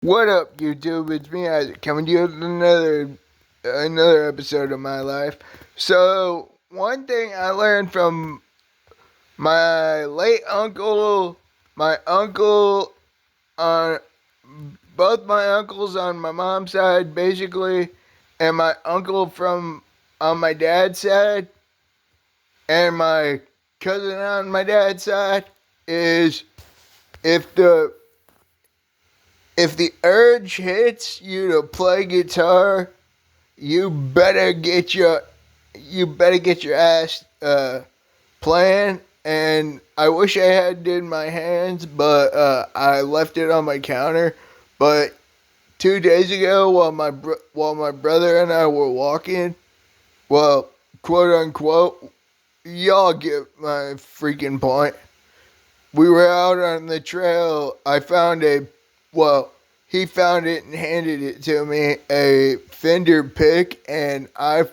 What up, YouTube? It's me, Isaac, coming to you with another episode of my life. So, one thing I learned from my late uncle, my uncle on both my uncles on my mom's side, basically, and my uncle from on my dad's side, and my cousin on my dad's side, is if the if the urge hits you to play guitar, you better get your ass playing. And I wish I had it in my hands, but I left it on my counter. But 2 days ago, while my brother and I were walking, well, quote unquote, y'all get my freaking point. We were out on the trail. Well, he found it and handed it to me, a Fender pick, and I'm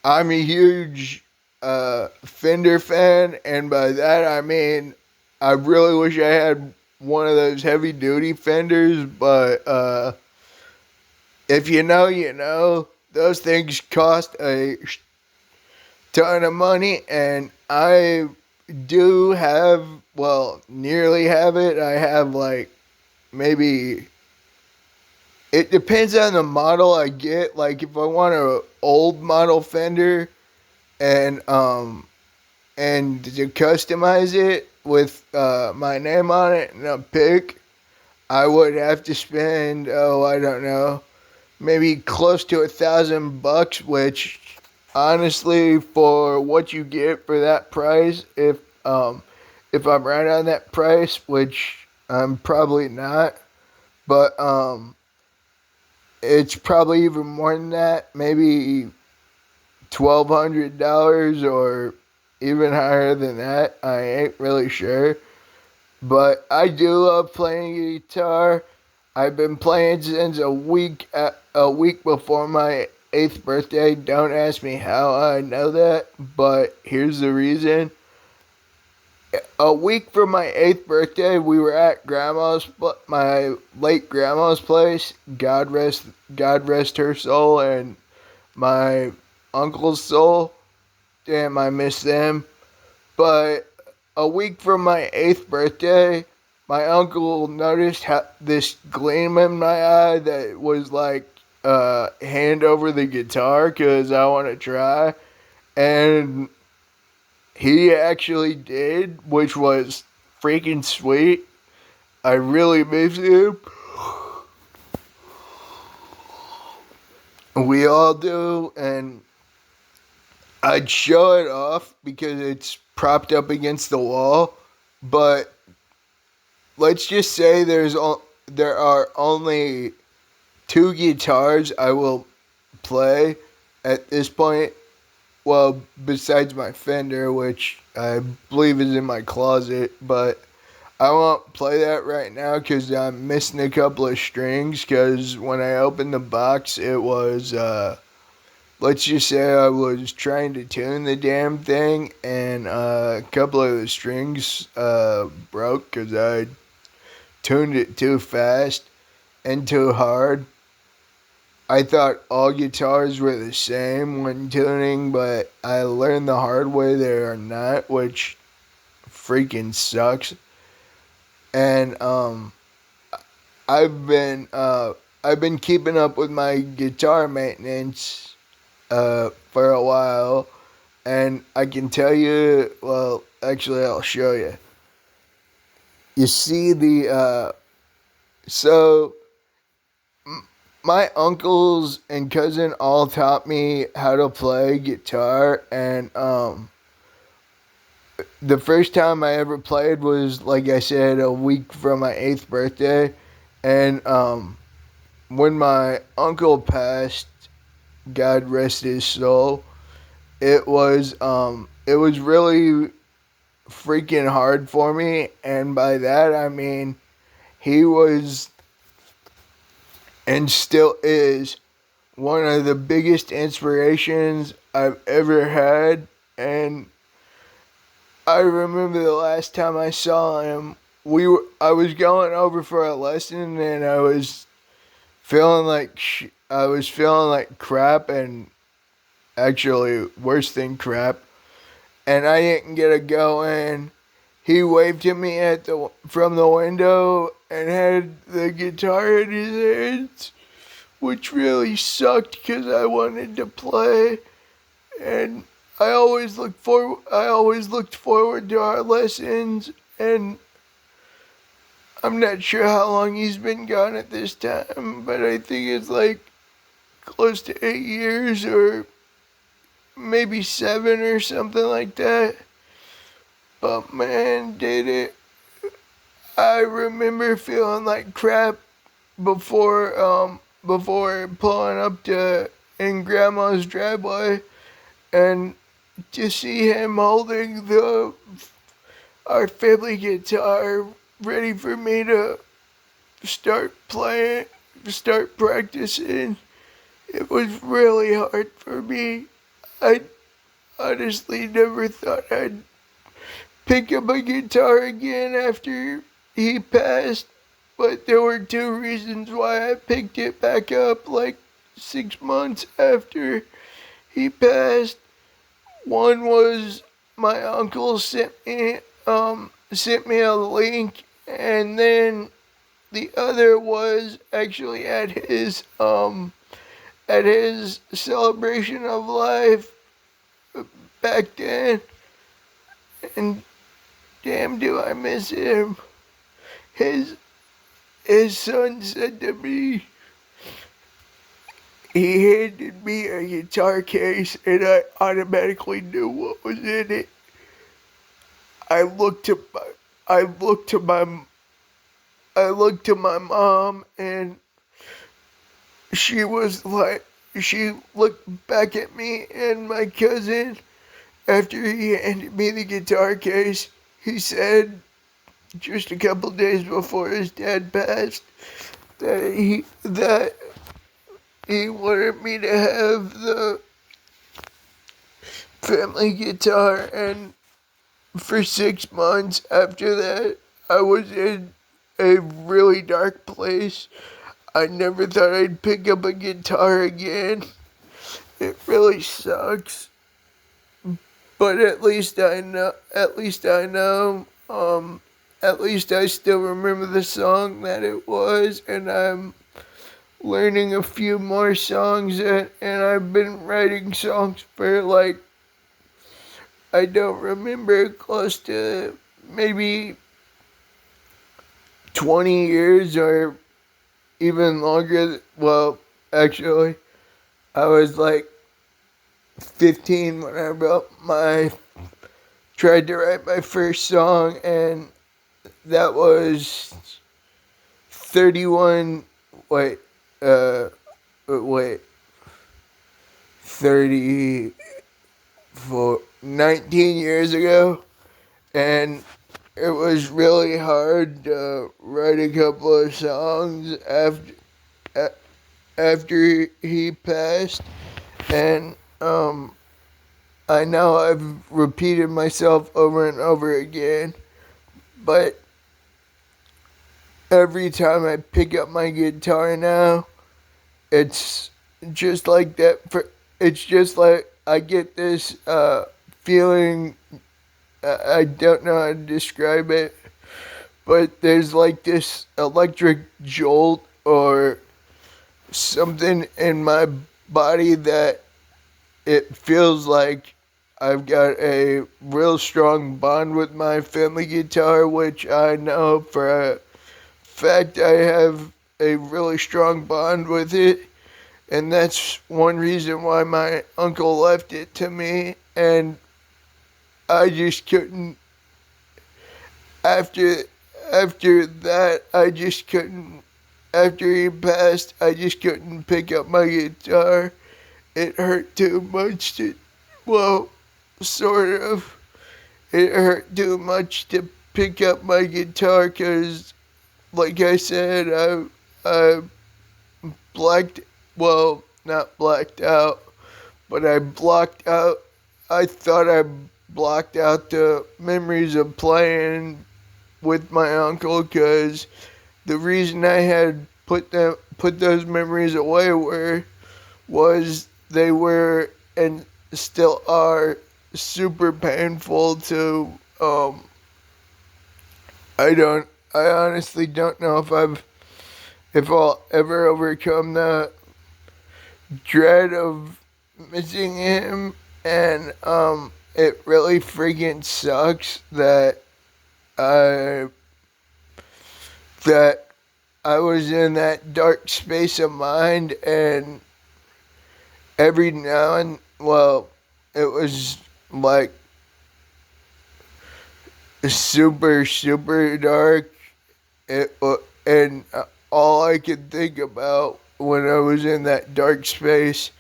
a huge Fender fan, and by that I mean I really wish I had one of those heavy duty Fenders, but if you know, you know. Those things cost a ton of money, and I do have, well, nearly have it. I have like maybe, it depends on the model I get. Like if I want a old model Fender and to customize it with my name on it and a pick, I would have to spend, oh, I don't know, maybe close to $1,000, which honestly, for what you get for that price, if I'm right on that price, which I'm probably not, but it's probably even more than that, maybe $1,200 or even higher than that. I ain't really sure, but I do love playing guitar. I've been playing since a week before my 8th birthday. Don't ask me how I know that, but here's the reason. A week from my 8th birthday, we were at my late grandma's place. God rest her soul, and my uncle's soul. Damn, I miss them. But a week from my 8th birthday, my uncle noticed this gleam in my eye that was like, hand over the guitar because I want to try. And he actually did, which was freaking sweet. I really miss him. We all do, and I'd show it off because it's propped up against the wall. But let's just say there are only two guitars I will play at this point. Well, besides my Fender, which I believe is in my closet, but I won't play that right now because I'm missing a couple of strings. Because when I opened the box, it was, let's just say I was trying to tune the damn thing, and a couple of the strings broke because I tuned it too fast and too hard. I thought all guitars were the same when tuning, but I learned the hard way they are not, which freaking sucks. And I've been I've been keeping up with my guitar maintenance for a while, and I can tell you. Well, actually, I'll show you. You see the so my uncles and cousin all taught me how to play guitar, and the first time I ever played was, like I said, a week from my 8th birthday. And when my uncle passed, God rest his soul, it was really freaking hard for me. And by that I mean he was, and still is, one of the biggest inspirations I've ever had. And I remember the last time I saw him I was going over for a lesson, and I was feeling like I was feeling like crap, and actually worse than crap, and I didn't get a go in. He waved at me from the window and had the guitar in his hands, which really sucked because I wanted to play, and I always looked forward to our lessons, and I'm not sure how long he's been gone at this time, but I think it's like close to 8 years or maybe 7 or something like that. But man, did it. I remember feeling like crap before pulling up to in grandma's driveway, and to see him holding the our family guitar ready for me to start playing, start practicing. It was really hard for me. I honestly never thought I'd pick up a guitar again after he passed, but there were two reasons why I picked it back up like 6 months after he passed. One was my uncle sent me a link, and then the other was actually at his celebration of life back then, and damn do I miss him. His his son said to me, he handed me a guitar case, and I automatically knew what was in it. I looked to my I looked to my I looked to my mom, and she was like, she looked back at me and my cousin after he handed me the guitar case. He said just a couple days before his dad passed that he wanted me to have the family guitar, and for 6 months after that, I was in a really dark place. I never thought I'd pick up a guitar again. It really sucks, but at least I know. At least I know. At least I still remember the song that it was, and I'm learning a few more songs, and I've been writing songs for like, I don't remember, close to maybe 20 years or even longer. Well, actually, I was like 15 when tried to write my first song, and that was 31, wait, wait, 19 years ago, and it was really hard to write a couple of songs after he passed, and I know I've repeated myself over and over again, but every time I pick up my guitar now, it's just like that. It's just like I get this feeling. I don't know how to describe it, but there's like this electric jolt or something in my body that it feels like I've got a real strong bond with my family guitar, which I know for a fact I have a really strong bond with it. And that's one reason why my uncle left it to me, and I just couldn't, after that, I just couldn't, after he passed, I just couldn't pick up my guitar. It hurt too much well, sort of. It hurt too much to pick up my guitar because, like I said, I blacked, well, not blacked out, but I blocked out, I thought I blocked out the memories of playing with my uncle, because the reason I had put those memories away was they were and still are super painful to I honestly don't know if I'll ever overcome the dread of missing him, and it really freaking sucks I that I was in that dark space of mind, and every now and it was like super dark. And all I could think about when I was in that dark space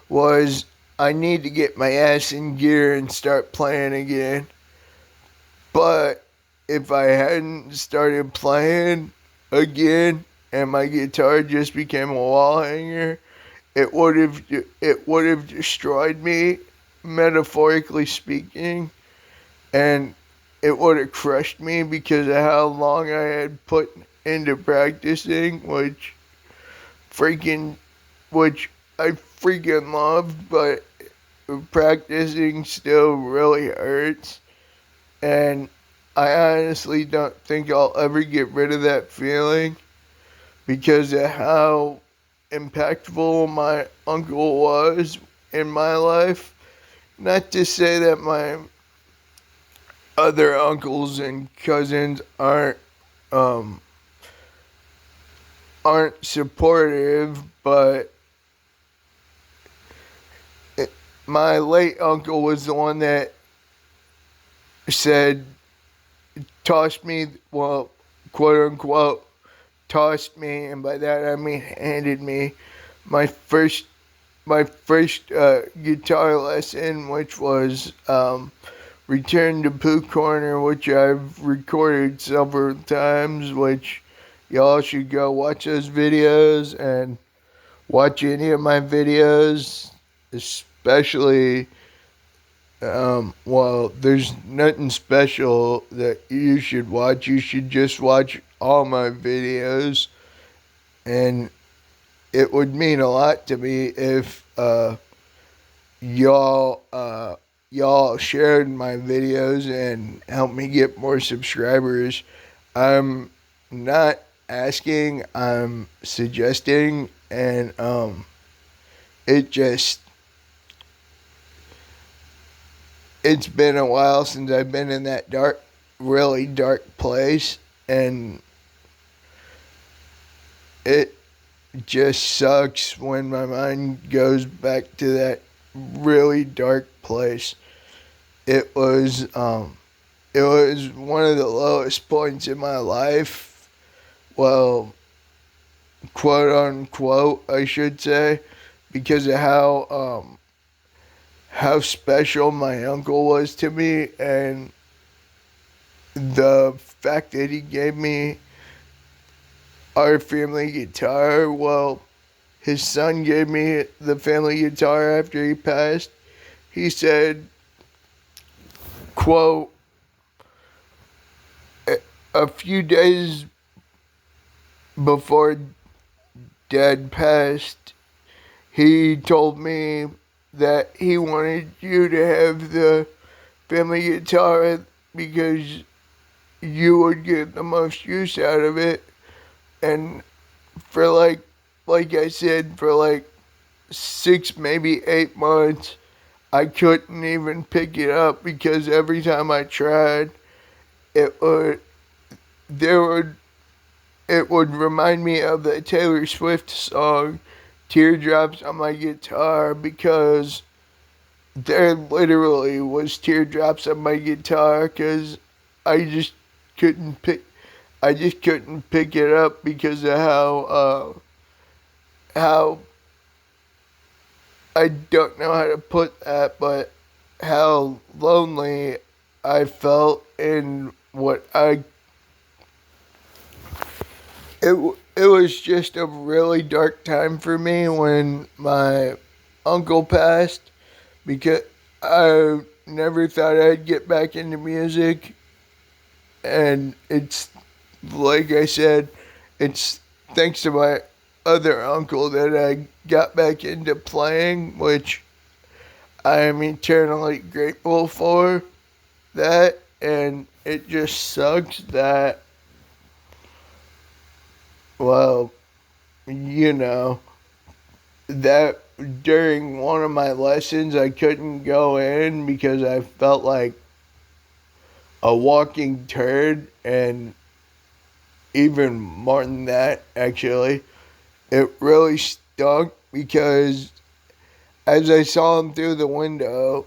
was I need to get my ass in gear and start playing again. But if I hadn't started playing again and my guitar just became a wall hanger, it would have destroyed me, metaphorically speaking, and it would have crushed me because of how long I had put into practicing, freaking which I freaking loved, but practicing still really hurts. And I honestly don't think I'll ever get rid of that feeling because of how impactful my uncle was in my life. Not to say that my other uncles and cousins um, aren't supportive, but my late uncle was the one that said, tossed me, well, quote unquote, tossed me, and by that I mean handed me my first guitar lesson, which was Return to Pooh Corner, which I've recorded several times, which y'all should go watch those videos and watch any of my videos, especially, there's nothing special that you should watch. You should just watch all my videos, and it would mean a lot to me if y'all y'all shared my videos and helped me get more subscribers. I'm not asking, I'm suggesting, and it just it's been a while since I've been in that really dark place, and it just sucks when my mind goes back to that really dark place. It was one of the lowest points in my life. Well, quote unquote, I should say, because of how special my uncle was to me, and the fact that he gave me our family guitar. Well, his son gave me the family guitar after he passed. He said, quote, a few days before Dad passed, he told me that he wanted you to have the family guitar because you would get the most use out of it. And for like I said, for like 6, maybe 8 months, I couldn't even pick it up because every time I tried, it would there would it would remind me of the Taylor Swift song Teardrops on My Guitar, because there literally was teardrops on my guitar because I just couldn't pick it up because of how I don't know how to put that, but how lonely I felt in what it was just a really dark time for me when my uncle passed, because I never thought I'd get back into music, And it's, like I said, it's thanks to my other uncle that I got back into playing, which I am eternally grateful for that. And it just sucks that, well, you know, that during one of my lessons I couldn't go in because I felt like a walking turd, and even more than that, actually, it really stunk because as I saw him through the window,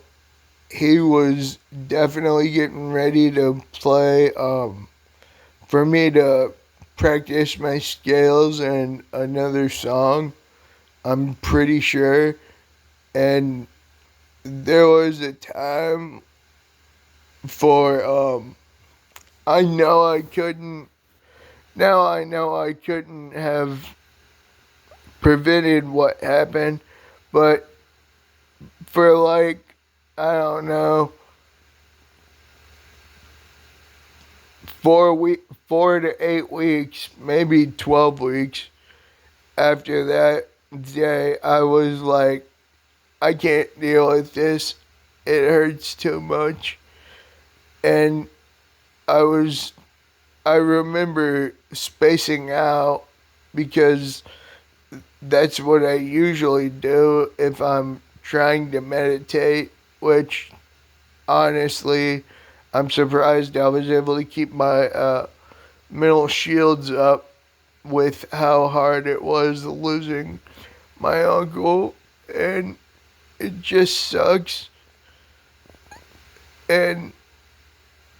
he was definitely getting ready to play, for me to practice my scales and another song, I'm pretty sure. And there was a time for, I know I couldn't, now I know I couldn't have prevented what happened, but for like, I don't know, 4 to 8 weeks, maybe 12 weeks after that day, I was like, I can't deal with this. It hurts too much. And I was, I remember spacing out because that's what I usually do if I'm trying to meditate, which honestly, I'm surprised I was able to keep my mental shields up with how hard it was losing my uncle. And it just sucks. And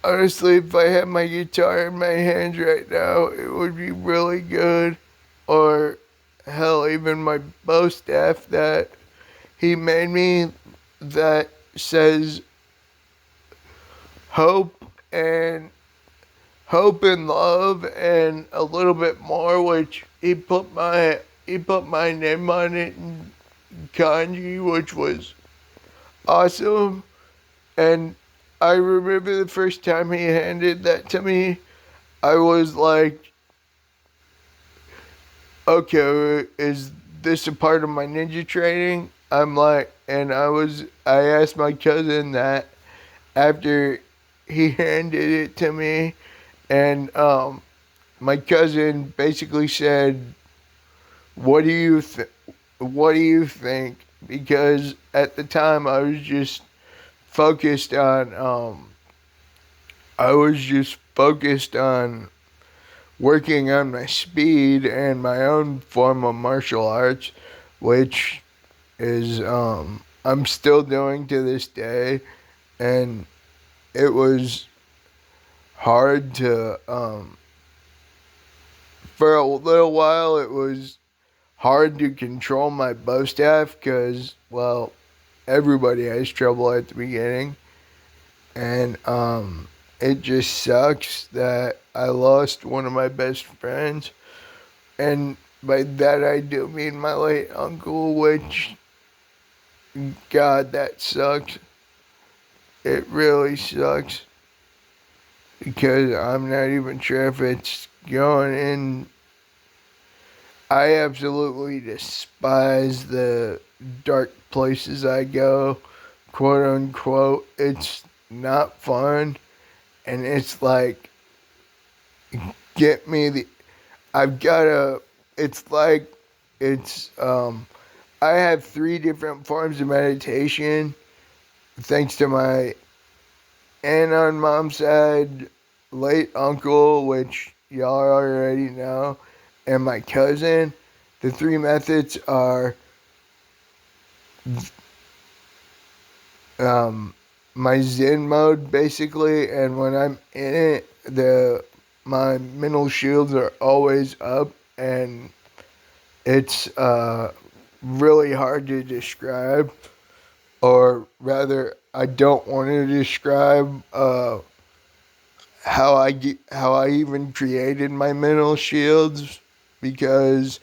honestly, if I had my guitar in my hands right now, it would be really good. Or hell, even my bow staff that he made me that says hope and hope and love and a little bit more, which he put my name on it in kanji, which was awesome. And I remember the first time he handed that to me, I was like, okay, is this a part of my ninja training? I'm like, and I asked my cousin that after he handed it to me, and my cousin basically said, "What do you What do you think?" Because at the time I was just focused on working on my speed and my own form of martial arts, which is I'm still doing to this day, and it was hard to for a little while it was hard to control my bow staff because, well, everybody has trouble at the beginning, and it just sucks that I lost one of my best friends. And by that I do mean my late uncle, which, God, that sucks. It really sucks because I'm not even sure if it's going in. I absolutely despise the dark places I go, quote unquote. It's not fun, and it's like, get me the. I've got to. It's like, it's. I have 3 different forms of meditation, thanks to my aunt on mom's side, late uncle, which y'all already know, and my cousin. The 3 methods are um, my Zen mode, basically, and when I'm in it, my mental shields are always up, and it's really hard to describe, or rather, I don't want to describe how I even created my mental shields, because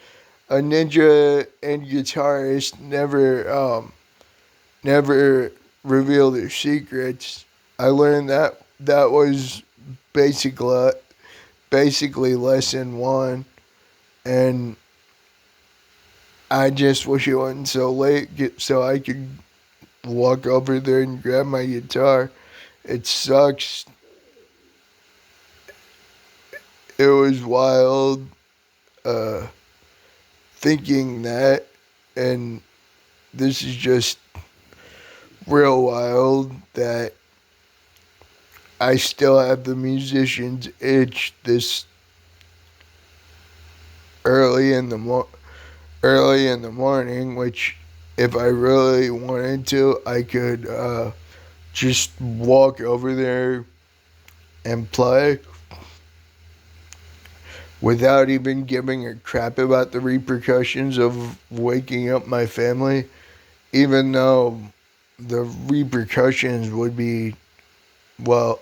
a ninja and guitarist never reveal their secrets. I learned that was basically basically lesson one, and I just wish it wasn't so late so I could walk over there and grab my guitar. It sucks. It was wild uh, thinking that, and this is just real wild that I still have the musician's itch this early in the early in the morning, which if I really wanted to, I could just walk over there and play without even giving a crap about the repercussions of waking up my family, even though the repercussions would be, well,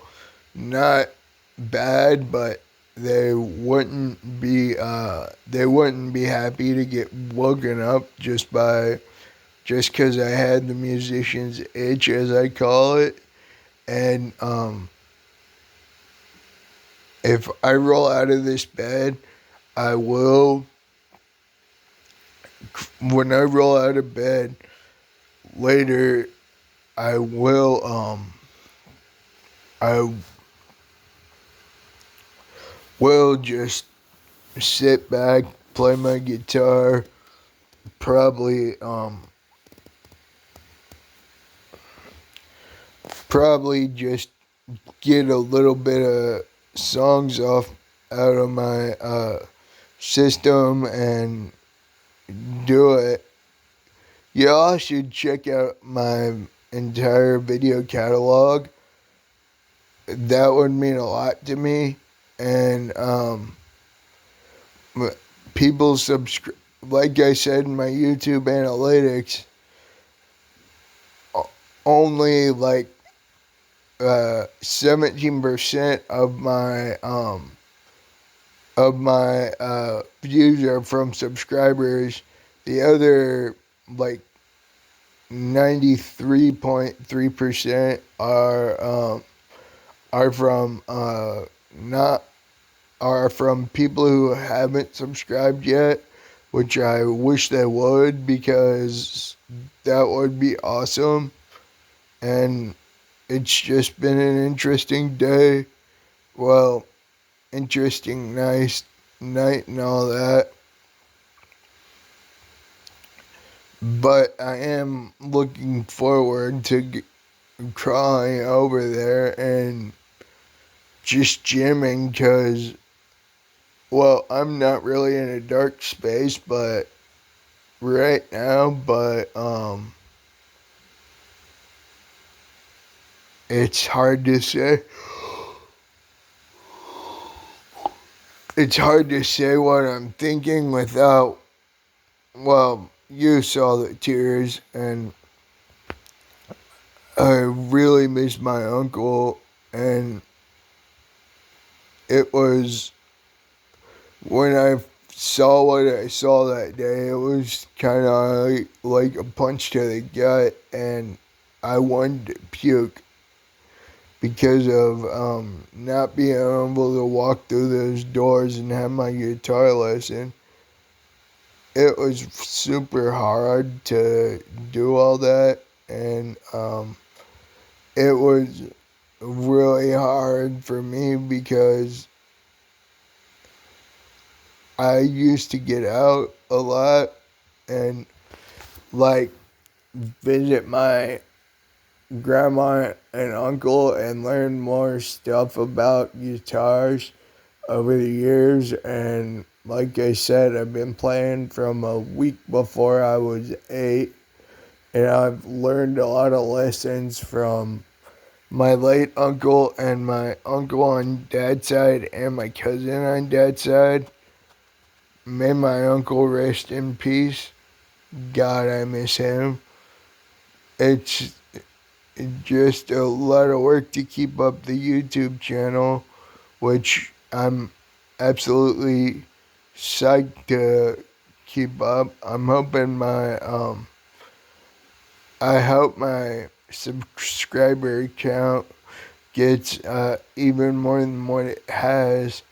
not bad, but they wouldn't be happy to get woken up just because I had the musician's itch, as I call it. And if I roll out of this bed, I will, when I roll out of bed later, I will, I will just sit back, play my guitar, probably, probably just get a little bit of songs out of my system and do it. Y'all should check out my entire video catalog. That would mean a lot to me. And people subscribe. Like I said in my YouTube analytics, only like 17% of my views are from subscribers. The other like 93.3% are from not are from people who haven't subscribed yet, which I wish they would because that would be awesome. And it's just been an interesting day. Well, interesting, nice night and all that. But I am looking forward to crawling over there and just jamming because, well, I'm not really in a dark space, but right now, but it's hard to say. It's hard to say what I'm thinking without, well, you saw the tears, and I really miss my uncle, and it was, when I saw what I saw that day, it was kind of like a punch to the gut, and I wanted to puke because of not being able to walk through those doors and have my guitar lesson. It was super hard to do all that, and it was really hard for me because I used to get out a lot and like visit my grandma and uncle and learn more stuff about guitars over the years. And like I said, I've been playing from a week before I was 8, and I've learned a lot of lessons from my late uncle and my uncle on dad's side and my cousin on dad's side. May my uncle rest in peace. God, I miss him. It's just a lot of work to keep up the YouTube channel, which I'm absolutely psyched to keep up. I'm hoping I hope my subscriber count gets even more than what it has,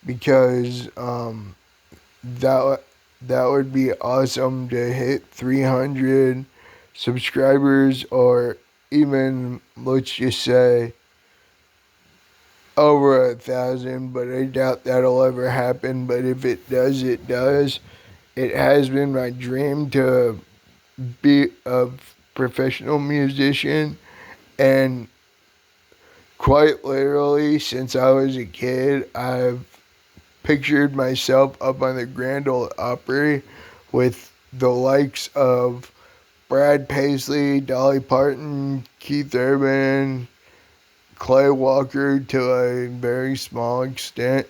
because that that would be awesome to hit 300 subscribers, or even, let's just say, over 1,000. But I doubt that'll ever happen. But if it does, it does. It has been my dream to be a professional musician, and quite literally, since I was a kid, I've pictured myself up on the Grand Ole Opry with the likes of Brad Paisley, Dolly Parton, Keith Urban, Clay Walker to a very small extent.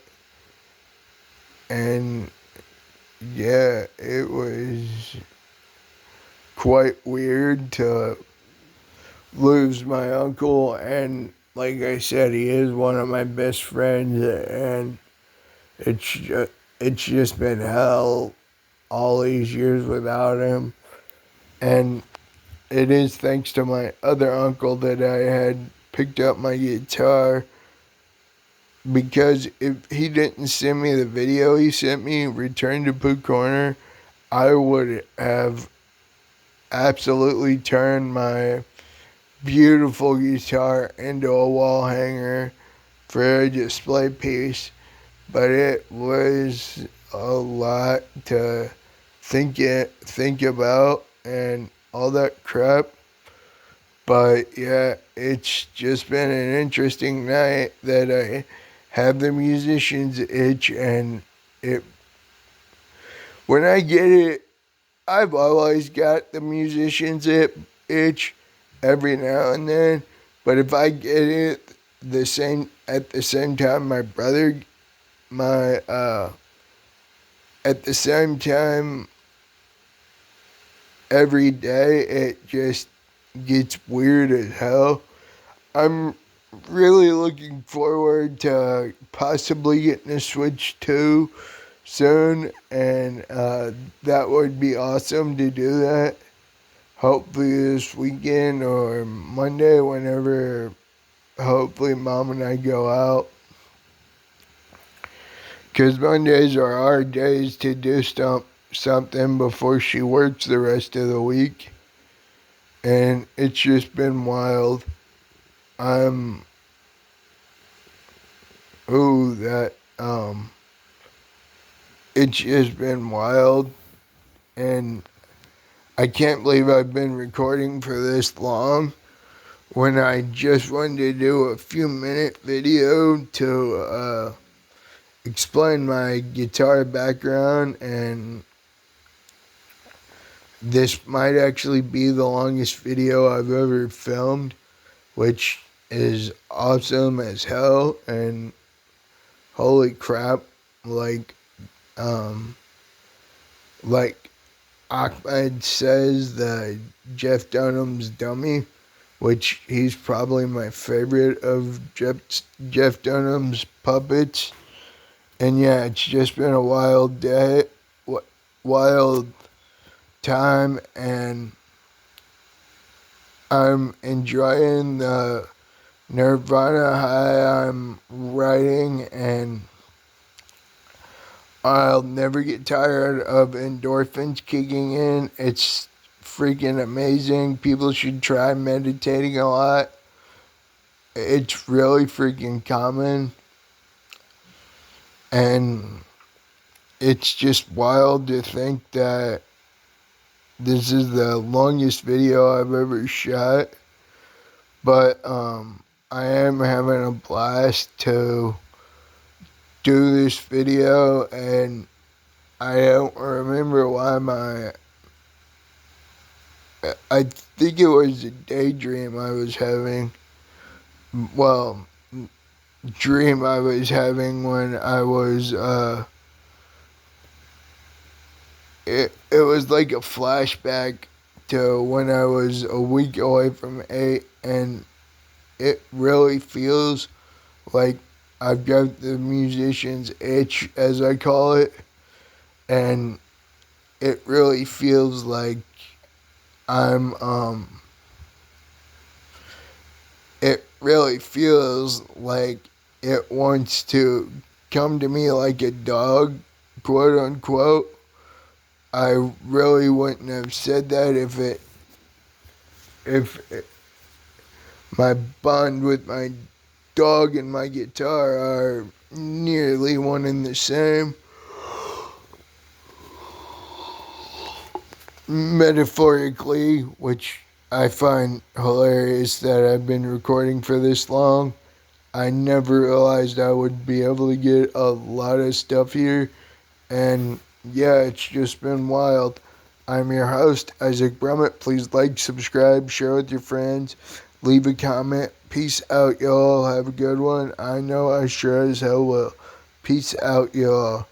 And yeah, it was quite weird to lose my uncle. And like I said, he is one of my best friends, and it's just been hell all these years without him. And it is thanks to my other uncle that I had picked up my guitar, because if he didn't send me the video he sent me, Return to Pooh Corner, I would have absolutely turned my beautiful guitar into a wall hanger for a display piece. But it was a lot to think about and all that crap. But yeah, it's just been an interesting night that I have the musician's itch, and it when I get it, I've always got the musician's itch every now and then. But if I get it the same time my brother my at the same time every day, it just gets weird as hell. I'm really looking forward to possibly getting a Switch 2 soon, and that would be awesome to do that. Hopefully this weekend or Monday, whenever hopefully Mom and I go out. Because Mondays are our days to do something before she works the rest of the week. And it's just been wild. I'm ooh that it's just been wild, and I can't believe I've been recording for this long when I just wanted to do a few minute video to explain my guitar background. And this might actually be the longest video I've ever filmed, which is awesome as hell. And holy crap, like um like Ahmed says, the Jeff Dunham's dummy, which he's probably my favorite of Jeff Dunham's puppets. And yeah, it's just been a wild day, wild time, and I'm enjoying the Nirvana high I'm riding, and I'll never get tired of endorphins kicking in. It's freaking amazing. People should try meditating a lot. It's really freaking common. And it's just wild to think that this is the longest video I've ever shot. But I am having a blast to do this video, and I don't remember why I think it was a daydream I was having. Well, dream I was having when I was it was like a flashback to when I was a week away from 8, and it really feels like I've got the musician's itch, as I call it, and it really feels like I'm it really feels like it wants to come to me like a dog, quote unquote. I really wouldn't have said that if my bond with my dog and my guitar are nearly one and the same. Metaphorically, which I find hilarious that I've been recording for this long. I never realized I would be able to get a lot of stuff here, and yeah, it's just been wild. I'm your host, Isaac Brummett. Please like, subscribe, share with your friends, leave a comment. Peace out, y'all. Have a good one. I know I sure as hell will. Peace out, y'all.